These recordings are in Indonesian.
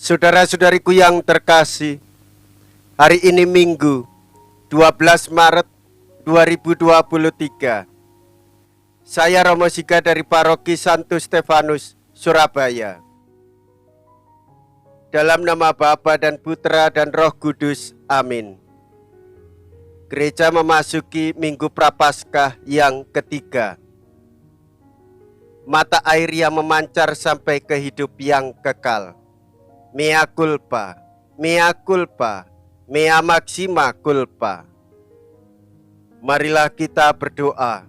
Saudara-saudariku yang terkasih, hari ini Minggu 12 Maret 2023. Saya Romo Siga dari Paroki Santo Stefanus, Surabaya. Dalam nama Bapa dan Putra dan Roh Kudus, amin. Gereja memasuki Minggu Prapaskah yang ketiga. Mata air yang memancar sampai ke hidup yang kekal. Mea culpa, mea culpa, mea maxima culpa. Marilah kita berdoa.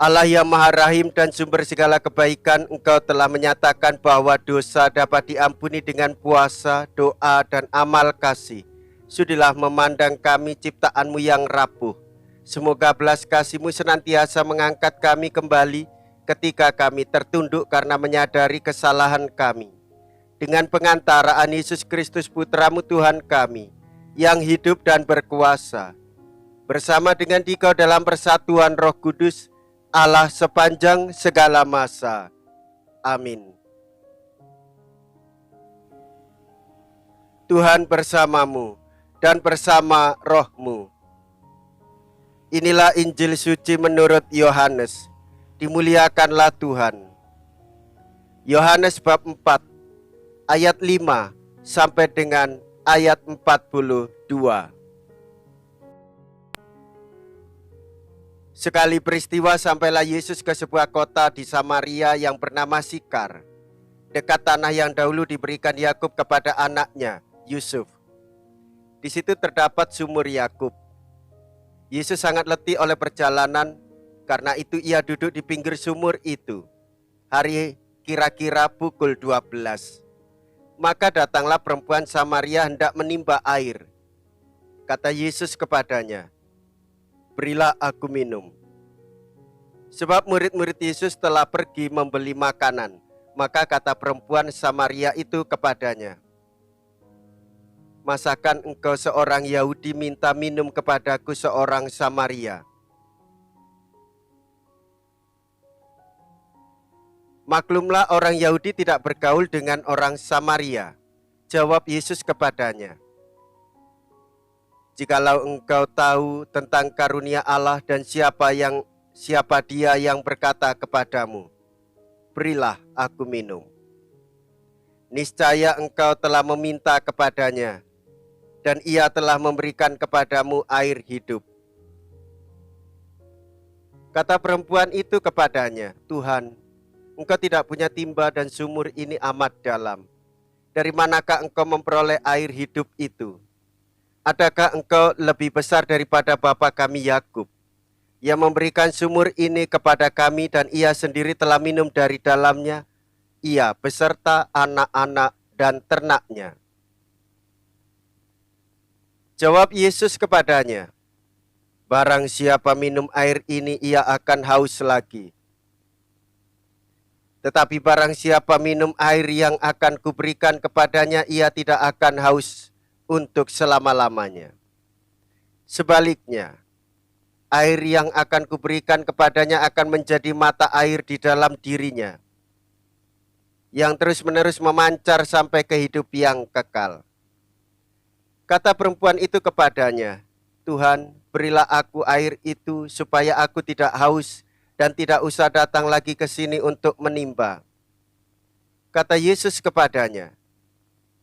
Allah yang Maha Rahim dan sumber segala kebaikan, Engkau telah menyatakan bahwa dosa dapat diampuni dengan puasa, doa, dan amal kasih. Sudilah memandang kami ciptaan-Mu yang rapuh. Semoga belas kasih-Mu senantiasa mengangkat kami kembali ketika kami tertunduk karena menyadari kesalahan kami. Dengan pengantaraan Yesus Kristus Putra-Mu Tuhan kami, yang hidup dan berkuasa, bersama dengan Dikau dalam persatuan Roh Kudus, Allah sepanjang segala masa. Amin. Tuhan bersamamu dan bersama rohmu. Inilah Injil suci menurut Yohanes. Dimuliakanlah Tuhan. Yohanes bab 4 ayat 5 sampai dengan ayat 42. Sekali peristiwa sampailah Yesus ke sebuah kota di Samaria yang bernama Sikar, dekat tanah yang dahulu diberikan Yakub kepada anaknya, Yusuf. Di situ terdapat sumur Yakub. Yesus sangat letih oleh perjalanan, karena itu ia duduk di pinggir sumur itu. Hari kira-kira pukul 12. Maka datanglah perempuan Samaria hendak menimba air. Kata Yesus kepadanya, "Berilah aku minum." Sebab murid-murid Yesus telah pergi membeli makanan. Maka kata perempuan Samaria itu kepadanya, "Masakan engkau seorang Yahudi minta minum kepadaku seorang Samaria?" Maklumlah orang Yahudi tidak bergaul dengan orang Samaria. Jawab Yesus kepadanya, "Jikalau engkau tahu tentang karunia Allah dan siapa Dia yang berkata kepadamu, 'Berilah aku minum,' niscaya engkau telah meminta kepadanya, dan ia telah memberikan kepadamu air hidup." Kata perempuan itu kepadanya, "Tuhan, Engkau tidak punya timba dan sumur ini amat dalam. Dari manakah engkau memperoleh air hidup itu? Adakah engkau lebih besar daripada bapa kami Yakub, yang memberikan sumur ini kepada kami dan ia sendiri telah minum dari dalamnya, ia beserta anak-anak dan ternaknya?" Jawab Yesus kepadanya, "Barang siapa minum air ini, ia akan haus lagi. Tetapi barang siapa minum air yang akan kuberikan kepadanya, ia tidak akan haus untuk selama-lamanya. Sebaliknya, air yang akan kuberikan kepadanya akan menjadi mata air di dalam dirinya, yang terus-menerus memancar sampai ke hidup yang kekal." Kata perempuan itu kepadanya, "Tuhan, berilah aku air itu supaya aku tidak haus dan tidak usah datang lagi ke sini untuk menimba." Kata Yesus kepadanya,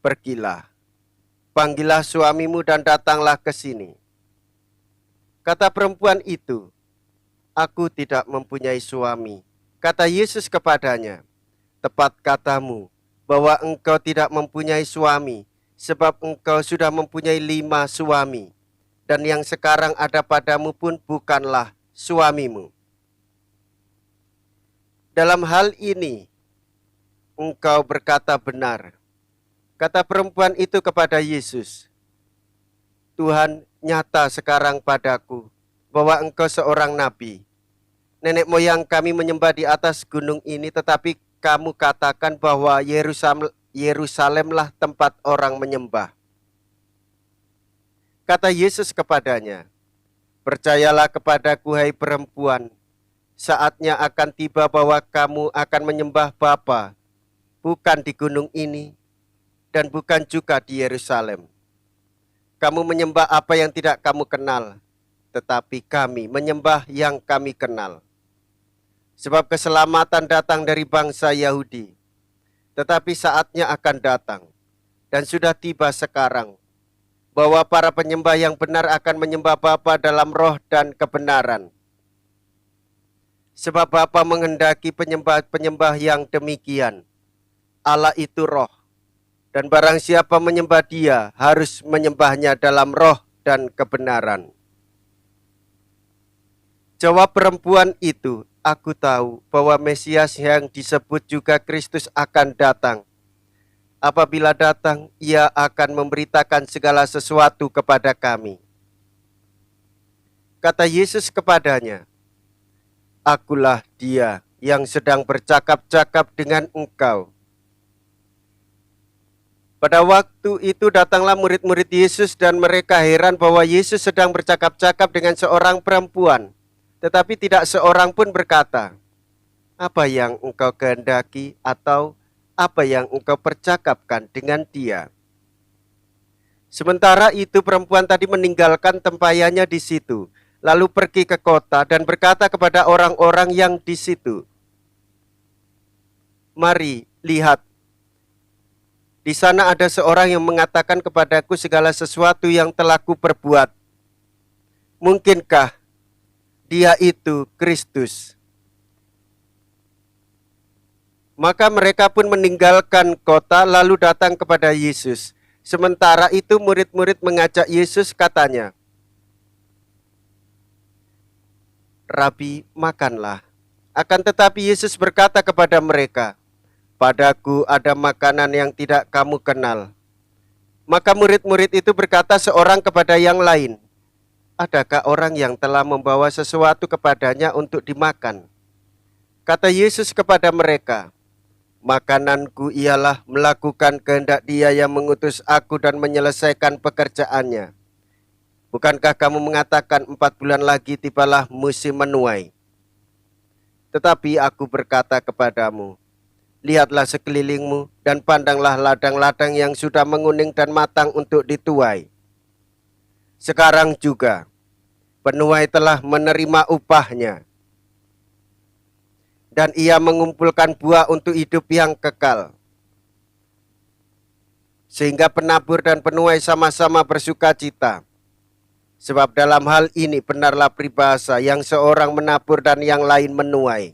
"Pergilah, panggillah suamimu dan datanglah ke sini." Kata perempuan itu, "Aku tidak mempunyai suami." Kata Yesus kepadanya, "Tepat katamu bahwa engkau tidak mempunyai suami, sebab engkau sudah mempunyai 5 suami, dan yang sekarang ada padamu pun bukanlah suamimu. Dalam hal ini, engkau berkata benar." Kata perempuan itu kepada Yesus, "Tuhan, nyata sekarang padaku bahwa engkau seorang nabi. Nenek moyang kami menyembah di atas gunung ini, tetapi kamu katakan bahwa Yerusalemlah tempat orang menyembah." Kata Yesus kepadanya, "Percayalah kepadaku, hai perempuan, saatnya akan tiba bahwa kamu akan menyembah Bapa, bukan di gunung ini, dan bukan juga di Yerusalem. Kamu menyembah apa yang tidak kamu kenal, tetapi kami menyembah yang kami kenal. Sebab keselamatan datang dari bangsa Yahudi, tetapi saatnya akan datang, dan sudah tiba sekarang, bahwa para penyembah yang benar akan menyembah Bapa dalam roh dan kebenaran. Sebab Bapa menghendaki penyembah-penyembah yang demikian. Allah itu roh, dan barang siapa menyembah Dia harus menyembahnya dalam roh dan kebenaran. Jawab perempuan itu, aku tahu bahwa Mesias yang disebut juga Kristus akan datang. Apabila datang, Ia akan memberitakan segala sesuatu kepada kami. Kata Yesus kepadanya, akulah Dia yang sedang bercakap-cakap dengan engkau. Pada waktu itu datanglah murid-murid Yesus dan mereka heran bahwa Yesus sedang bercakap-cakap dengan seorang perempuan. Tetapi tidak seorang pun berkata, apa yang engkau kehendaki atau apa yang engkau percakapkan dengan dia. Sementara itu perempuan tadi meninggalkan tempayannya di situ, lalu pergi ke kota dan berkata kepada orang-orang yang di situ, mari, lihat. Di sana ada seorang yang mengatakan kepadaku segala sesuatu yang telah kuperbuat. Mungkinkah Dia itu Kristus? Maka mereka pun meninggalkan kota lalu datang kepada Yesus. Sementara itu murid-murid mengajak Yesus, katanya, Rabi, makanlah. Akan tetapi Yesus berkata kepada mereka, padaku ada makanan yang tidak kamu kenal. Maka murid-murid itu berkata seorang kepada yang lain, adakah orang yang telah membawa sesuatu kepadanya untuk dimakan? Kata Yesus kepada mereka, makananku ialah melakukan kehendak Dia yang mengutus aku dan menyelesaikan pekerjaannya. Bukankah kamu mengatakan 4 bulan lagi tibalah musim menuai? Tetapi aku berkata kepadamu, lihatlah sekelilingmu dan pandanglah ladang-ladang yang sudah menguning dan matang untuk dituai. Sekarang juga penuai telah menerima upahnya, dan ia mengumpulkan buah untuk hidup yang kekal. Sehingga penabur dan penuai sama-sama bersuka cita. Sebab dalam hal ini benarlah peribahasa, yang seorang menabur dan yang lain menuai.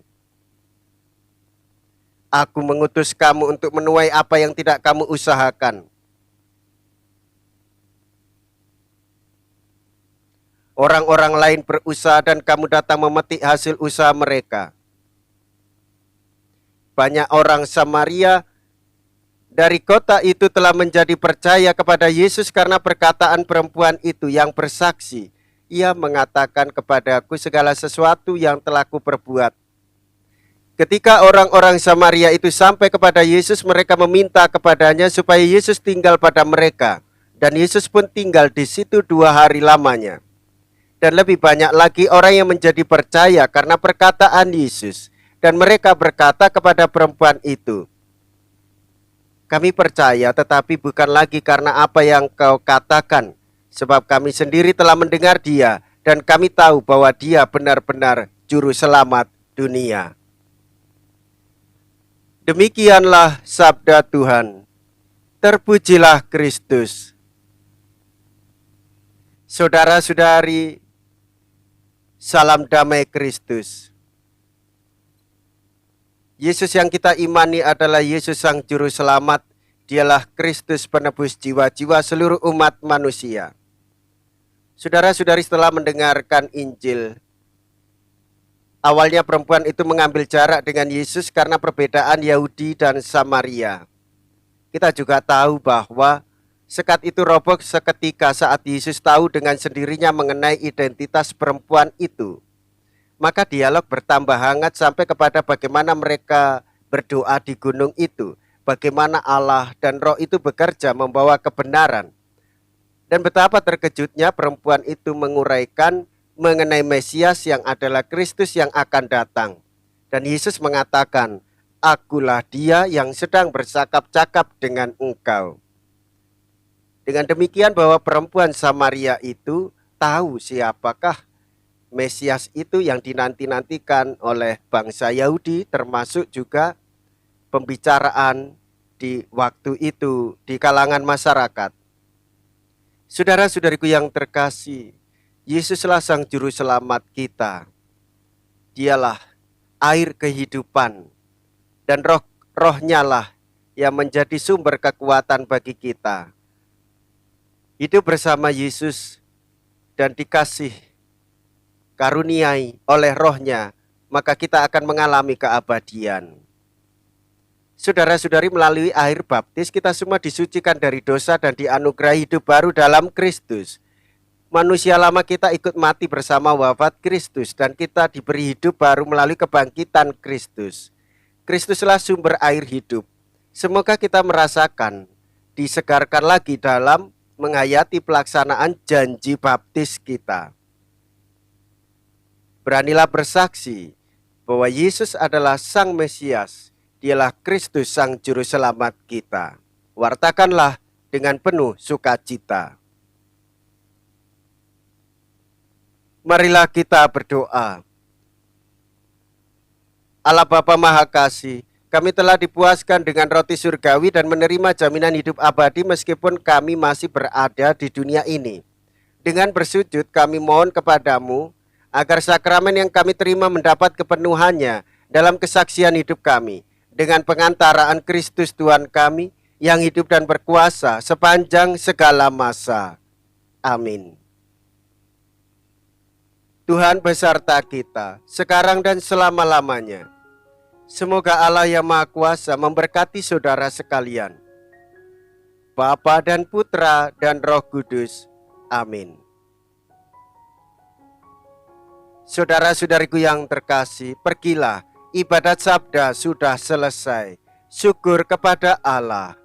Aku mengutus kamu untuk menuai apa yang tidak kamu usahakan. Orang-orang lain berusaha dan kamu datang memetik hasil usaha mereka. Banyak orang Samaria dari kota itu telah menjadi percaya kepada Yesus karena perkataan perempuan itu yang bersaksi. Ia mengatakan kepadaku segala sesuatu yang telah kuperbuat. Ketika orang-orang Samaria itu sampai kepada Yesus, mereka meminta kepadanya supaya Yesus tinggal pada mereka. Dan Yesus pun tinggal di situ 2 hari lamanya. Dan lebih banyak lagi orang yang menjadi percaya karena perkataan Yesus. Dan mereka berkata kepada perempuan itu, kami percaya tetapi bukan lagi karena apa yang kau katakan, sebab kami sendiri telah mendengar Dia, dan kami tahu bahwa Dia benar-benar juru selamat dunia. Demikianlah sabda Tuhan. Terpujilah Kristus. Saudara-saudari, salam damai Kristus. Yesus yang kita imani adalah Yesus sang juru selamat. Dialah Kristus penebus jiwa-jiwa seluruh umat manusia. Saudara-saudari, setelah mendengarkan Injil, awalnya perempuan itu mengambil jarak dengan Yesus karena perbedaan Yahudi dan Samaria. Kita juga tahu bahwa sekat itu roboh seketika saat Yesus tahu dengan sendirinya mengenai identitas perempuan itu. Maka dialog bertambah hangat sampai kepada bagaimana mereka berdoa di gunung itu. Bagaimana Allah dan Roh itu bekerja membawa kebenaran. Dan betapa terkejutnya perempuan itu menguraikan mengenai Mesias yang adalah Kristus yang akan datang. Dan Yesus mengatakan, akulah Dia yang sedang bercakap-cakap dengan engkau. Dengan demikian bahwa perempuan Samaria itu tahu siapakah Mesias itu yang dinanti-nantikan oleh bangsa Yahudi, termasuk juga pembicaraan di waktu itu di kalangan masyarakat. Saudara-saudariku yang terkasih, Yesuslah Sang Juru Selamat kita. Dialah air kehidupan, dan rohnya lah yang menjadi sumber kekuatan bagi kita. Hidup bersama Yesus dan dikasih karuniai oleh rohnya, maka kita akan mengalami keabadian. Saudara-saudari, melalui air baptis kita semua disucikan dari dosa dan dianugerahi hidup baru dalam Kristus. Manusia lama kita ikut mati bersama wafat Kristus, dan kita diberi hidup baru melalui kebangkitan Kristus. Kristuslah sumber air hidup. Semoga kita merasakan disegarkan lagi dalam menghayati pelaksanaan janji baptis kita. Beranilah bersaksi bahwa Yesus adalah Sang Mesias. Dialah Kristus Sang Juru Selamat kita. Wartakanlah dengan penuh sukacita. Marilah kita berdoa. Allah Bapa Maha Kasih, kami telah dipuaskan dengan roti surgawi dan menerima jaminan hidup abadi meskipun kami masih berada di dunia ini. Dengan bersujud kami mohon kepadamu agar sakramen yang kami terima mendapat kepenuhannya dalam kesaksian hidup kami, dengan pengantaraan Kristus Tuhan kami yang hidup dan berkuasa sepanjang segala masa. Amin. Tuhan beserta kita, sekarang dan selama-lamanya. Semoga Allah yang Maha Kuasa memberkati saudara sekalian, Bapa dan Putra dan Roh Kudus. Amin. Saudara-saudariku yang terkasih, pergilah, ibadat sabda sudah selesai. Syukur kepada Allah.